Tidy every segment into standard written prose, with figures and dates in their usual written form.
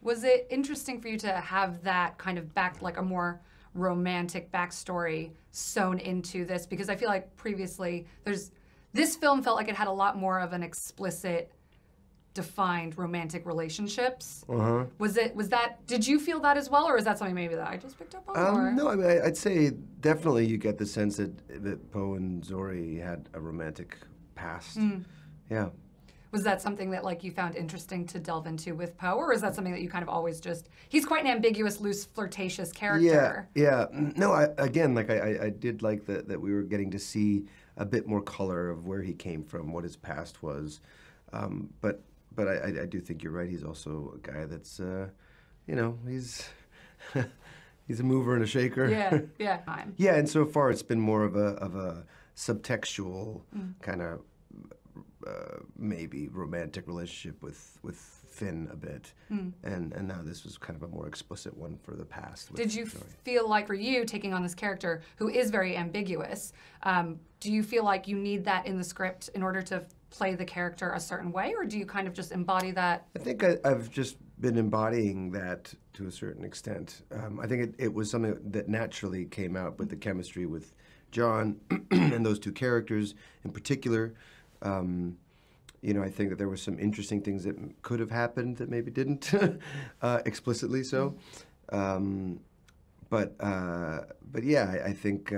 Was it interesting for you to have that kind of like a more romantic backstory sewn into this? Because I feel like previously this film felt like it had a lot more of an explicit, defined romantic relationships. Did you feel that as well, or is that something maybe that I just picked up on? No, I mean, I'd say definitely you get the sense that Poe and Zori had a romantic past. Yeah. Was that something that like you found interesting to delve into with Poe, or is that something that you kind of always he's quite an ambiguous, loose, flirtatious character? Yeah. No, I did like that we were getting to see a bit more color of where he came from, what his past was. But I do think you're right. He's also a guy that's, you know, he's a mover and a shaker. Yeah. Yeah, and so far it's been more of a subtextual kind of maybe romantic relationship with Finn a bit, and now this was kind of a more explicit one for the past. Did you feel like for you taking on this character who is very ambiguous, do you feel like you need that in the script in order to play the character a certain way, or do you kind of just embody that? I think I've just been embodying that to a certain extent. I think it was something that naturally came out with the chemistry with John and those two characters in particular. You know, I think that there were some interesting things that could have happened that maybe didn't, explicitly so. But yeah, I think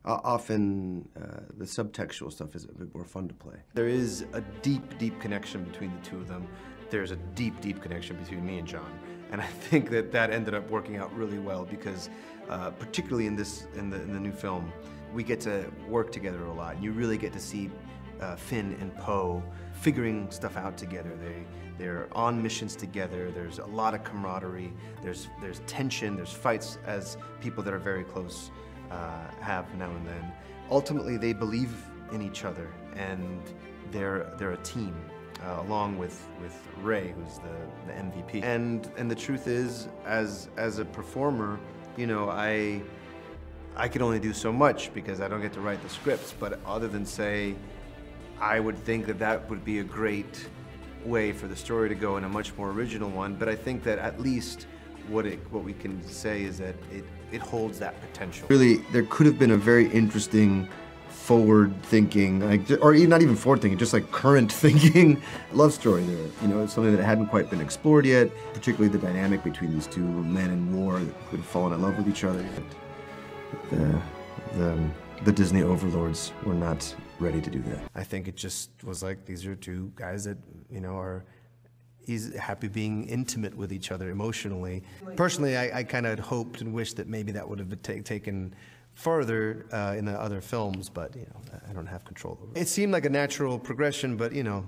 often the subtextual stuff is a bit more fun to play. There is a deep, deep connection between the two of them. There's a deep, deep connection between me and John. And I think that ended up working out really well because, particularly in the new film, we get to work together a lot. And you really get to see Finn and Poe figuring stuff out together. They're on missions together. There's a lot of camaraderie. There's tension. There's fights as people that are very close have now and then. Ultimately, they believe in each other, and they're a team, along with Ray, who's the MVP. And the truth is, as a performer, you know, I could only do so much because I don't get to write the scripts. But other than say, I would think that would be a great way for the story to go in a much more original one. But I think that at least what we can say is that it holds that potential. Really, there could have been a very interesting forward-thinking, or not even forward-thinking, just like current-thinking love story there. You know, it's something that hadn't quite been explored yet, particularly the dynamic between these two men in war that could have fallen in love with each other. The Disney overlords were not ready to do that. I think it just was like, these are two guys that, you know, are happy being intimate with each other emotionally. Personally, I kind of hoped and wished that maybe that would have been taken farther in the other films, but, you know, I don't have control over it. It seemed like a natural progression, but, you know,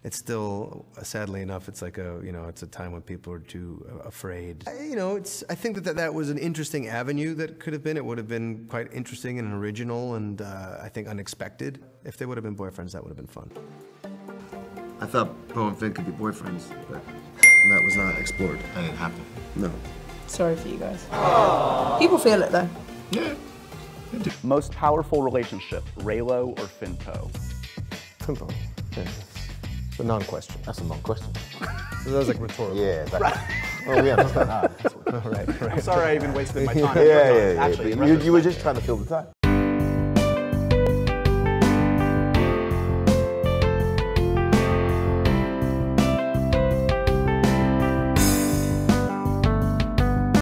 it's still, sadly enough, it's like it's a time when people are too afraid. You know, I think that was an interesting avenue that could have been. It would have been quite interesting and original and I think unexpected. If they would have been boyfriends, that would have been fun. I thought Poe and Finn could be boyfriends, but that was not explored. That didn't happen. No. Sorry for you guys. Aww. People feel it though. Yeah. Most powerful relationship, Reylo or FinnPoe? FinnPoe. Yeah. It's a non-question. That's a non-question. So that was like rhetorical. Yeah, exactly. Right. Well, we understand. Right. I'm sorry I even wasted my time. Yeah. Actually, You were just trying to fill the time.